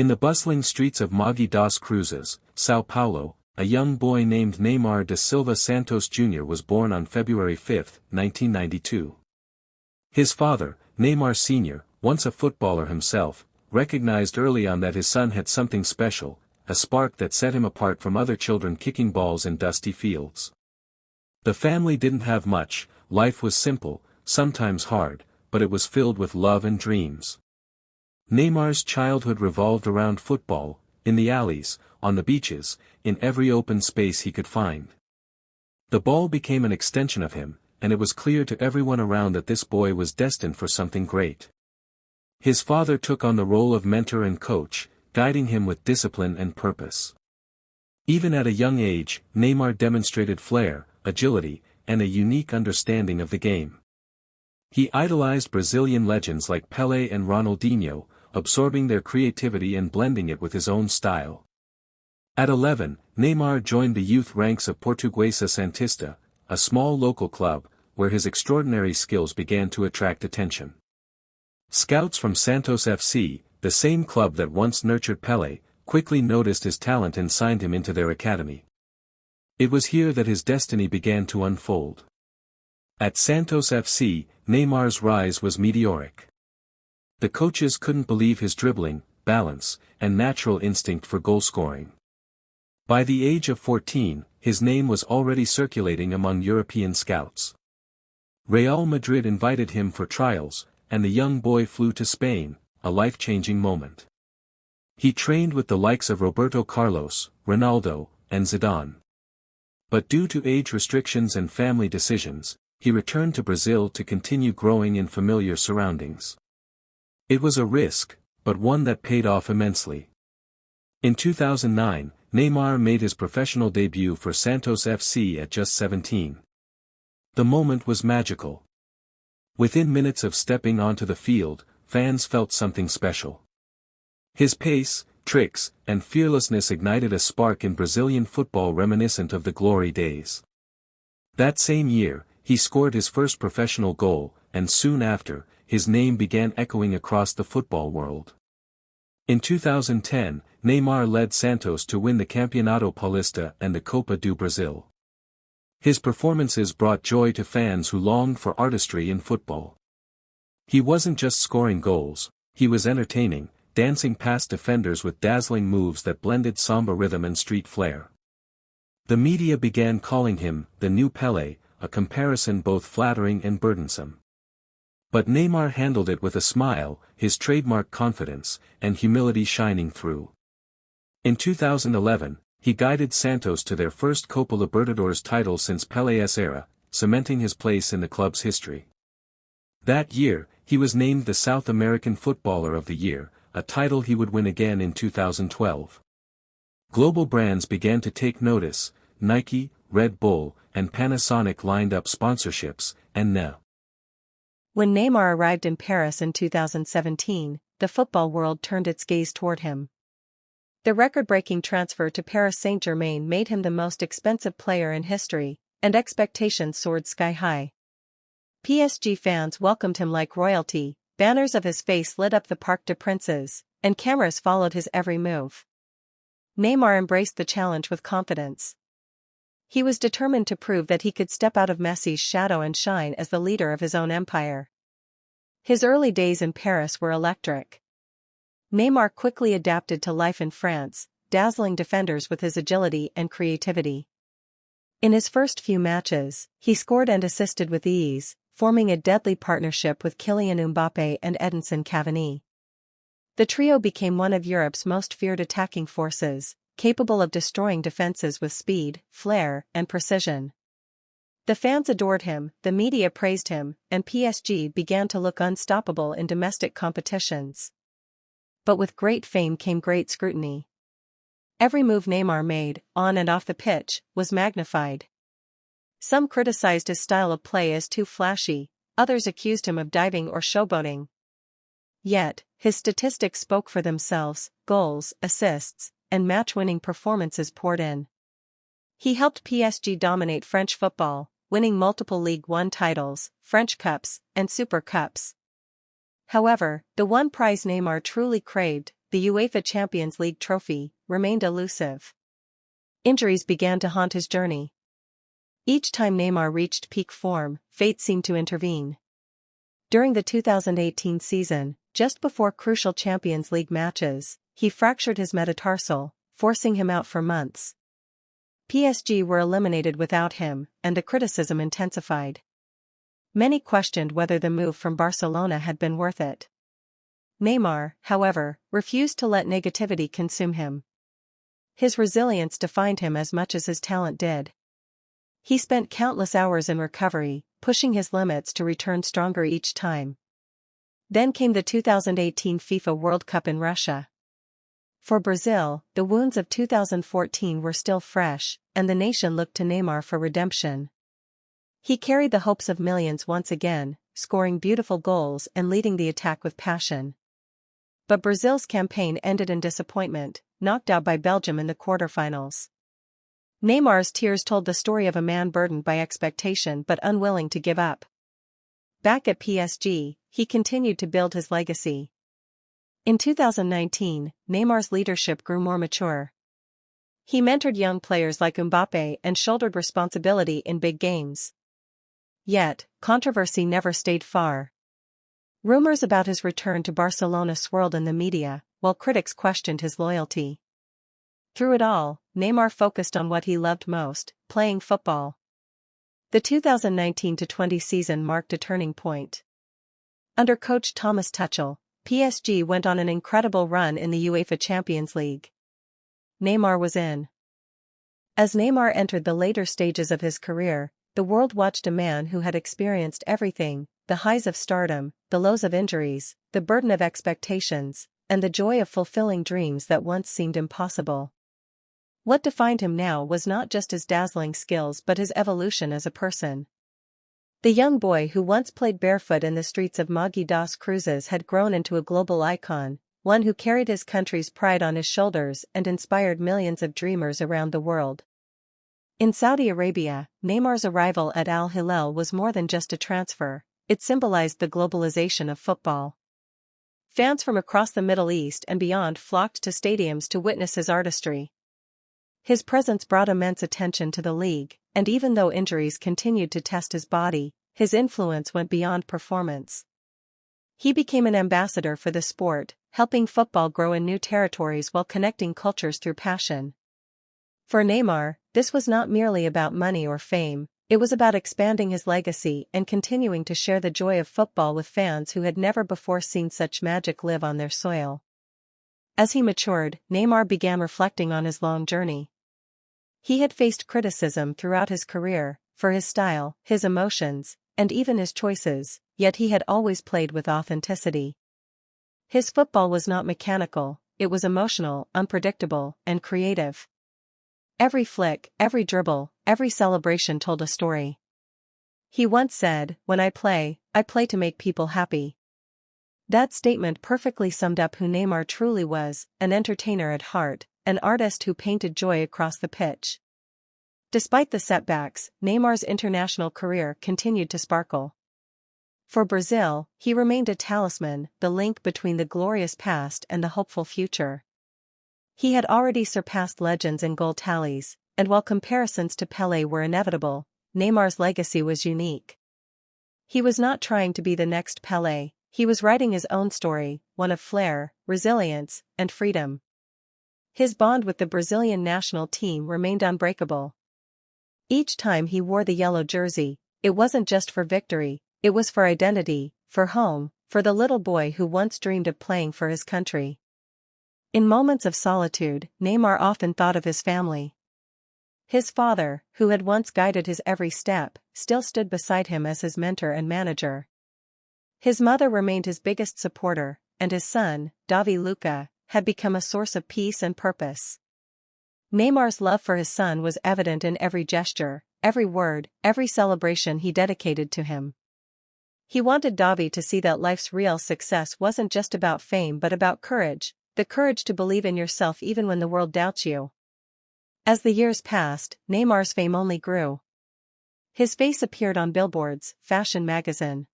In the bustling streets of Mogi das Cruzes, São Paulo, a young boy named Neymar da Silva Santos Jr. was born on February 5, 1992. His father, Neymar Sr., once a footballer himself, recognized early on that his son had something special, a spark that set him apart from other children kicking balls in dusty fields. The family didn't have much, life was simple, sometimes hard, but it was filled with love and dreams. Neymar's childhood revolved around football, in the alleys, on the beaches, in every open space he could find. The ball became an extension of him, and it was clear to everyone around that this boy was destined for something great. His father took on the role of mentor and coach, guiding him with discipline and purpose. Even at a young age, Neymar demonstrated flair, agility, and a unique understanding of the game. He idolized Brazilian legends like Pelé and Ronaldinho, absorbing their creativity and blending it with his own style. At 11, Neymar joined the youth ranks of Portuguesa Santista, a small local club, where his extraordinary skills began to attract attention. Scouts from Santos FC, the same club that once nurtured Pelé, quickly noticed his talent and signed him into their academy. It was here that his destiny began to unfold. At Santos FC, Neymar's rise was meteoric. The coaches couldn't believe his dribbling, balance, and natural instinct for goal-scoring. By the age of 14, his name was already circulating among European scouts. Real Madrid invited him for trials, and the young boy flew to Spain, a life-changing moment. He trained with the likes of Roberto Carlos, Ronaldo, and Zidane. But due to age restrictions and family decisions, he returned to Brazil to continue growing in familiar surroundings. It was a risk, but one that paid off immensely. In 2009, Neymar made his professional debut for Santos FC at just 17. The moment was magical. Within minutes of stepping onto the field, fans felt something special. His pace, tricks, and fearlessness ignited a spark in Brazilian football reminiscent of the glory days. That same year, he scored his first professional goal, and soon after, his name began echoing across the football world. In 2010, Neymar led Santos to win the Campeonato Paulista and the Copa do Brasil. His performances brought joy to fans who longed for artistry in football. He wasn't just scoring goals, he was entertaining, dancing past defenders with dazzling moves that blended samba rhythm and street flair. The media began calling him the new Pelé, a comparison both flattering and burdensome. But Neymar handled it with a smile, his trademark confidence, and humility shining through. In 2011, he guided Santos to their first Copa Libertadores title since Pelé's era, cementing his place in the club's history. That year, he was named the South American Footballer of the Year, a title he would win again in 2012. Global brands began to take notice, Nike, Red Bull, and Panasonic lined up sponsorships, and now. When Neymar arrived in Paris in 2017, the football world turned its gaze toward him. The record-breaking transfer to Paris Saint-Germain made him the most expensive player in history, and expectations soared sky-high. PSG fans welcomed him like royalty, banners of his face lit up the Parc des Princes, and cameras followed his every move. Neymar embraced the challenge with confidence. He was determined to prove that he could step out of Messi's shadow and shine as the leader of his own empire. His early days in Paris were electric. Neymar quickly adapted to life in France, dazzling defenders with his agility and creativity. In his first few matches, he scored and assisted with ease, forming a deadly partnership with Kylian Mbappé and Edinson Cavani. The trio became one of Europe's most feared attacking forces, capable of destroying defenses with speed, flair, and precision. The fans adored him, the media praised him, and PSG began to look unstoppable in domestic competitions. But with great fame came great scrutiny. Every move Neymar made, on and off the pitch, was magnified. Some criticized his style of play as too flashy, others accused him of diving or showboating. Yet, his statistics spoke for themselves: goals, assists, and match-winning performances poured in. He helped PSG dominate French football, winning multiple Ligue 1 titles, French Cups, and Super Cups. However, the one prize Neymar truly craved, the UEFA Champions League trophy, remained elusive. Injuries began to haunt his journey. Each time Neymar reached peak form, fate seemed to intervene. During the 2018 season, just before crucial Champions League matches, he fractured his metatarsal, forcing him out for months. PSG were eliminated without him, and the criticism intensified. Many questioned whether the move from Barcelona had been worth it. Neymar, however, refused to let negativity consume him. His resilience defined him as much as his talent did. He spent countless hours in recovery, pushing his limits to return stronger each time. Then came the 2018 FIFA World Cup in Russia. For Brazil, the wounds of 2014 were still fresh, and the nation looked to Neymar for redemption. He carried the hopes of millions once again, scoring beautiful goals and leading the attack with passion. But Brazil's campaign ended in disappointment, knocked out by Belgium in the quarterfinals. Neymar's tears told the story of a man burdened by expectation but unwilling to give up. Back at PSG, he continued to build his legacy. In 2019, Neymar's leadership grew more mature. He mentored young players like Mbappé and shouldered responsibility in big games. Yet, controversy never stayed far. Rumors about his return to Barcelona swirled in the media, while critics questioned his loyalty. Through it all, Neymar focused on what he loved most, playing football. The 2019-20 season marked a turning point. Under coach Thomas Tuchel, PSG went on an incredible run in the UEFA Champions League. Neymar was in. As Neymar entered the later stages of his career, the world watched a man who had experienced everything: the highs of stardom, the lows of injuries, the burden of expectations, and the joy of fulfilling dreams that once seemed impossible. What defined him now was not just his dazzling skills but his evolution as a person. The young boy who once played barefoot in the streets of Mogi das Cruzes had grown into a global icon, one who carried his country's pride on his shoulders and inspired millions of dreamers around the world. In Saudi Arabia, Neymar's arrival at Al Hilal was more than just a transfer, it symbolized the globalization of football. Fans from across the Middle East and beyond flocked to stadiums to witness his artistry. His presence brought immense attention to the league, and even though injuries continued to test his body, his influence went beyond performance. He became an ambassador for the sport, helping football grow in new territories while connecting cultures through passion. For Neymar, this was not merely about money or fame, it was about expanding his legacy and continuing to share the joy of football with fans who had never before seen such magic live on their soil. As he matured, Neymar began reflecting on his long journey. He had faced criticism throughout his career, for his style, his emotions, and even his choices, yet he had always played with authenticity. His football was not mechanical, it was emotional, unpredictable, and creative. Every flick, every dribble, every celebration told a story. He once said, "When I play to make people happy." That statement perfectly summed up who Neymar truly was: an entertainer at heart, an artist who painted joy across the pitch. Despite the setbacks, Neymar's international career continued to sparkle. For Brazil, he remained a talisman, the link between the glorious past and the hopeful future. He had already surpassed legends in goal tallies, and while comparisons to Pelé were inevitable, Neymar's legacy was unique. He was not trying to be the next Pelé, he was writing his own story, one of flair, resilience, and freedom. His bond with the Brazilian national team remained unbreakable. Each time he wore the yellow jersey, it wasn't just for victory, it was for identity, for home, for the little boy who once dreamed of playing for his country. In moments of solitude, Neymar often thought of his family. His father, who had once guided his every step, still stood beside him as his mentor and manager. His mother remained his biggest supporter, and his son, Davi Luca, had become a source of peace and purpose. Neymar's love for his son was evident in every gesture, every word, every celebration he dedicated to him. He wanted Davi to see that life's real success wasn't just about fame but about courage, the courage to believe in yourself even when the world doubts you. As the years passed, Neymar's fame only grew. His face appeared on billboards, fashion magazines,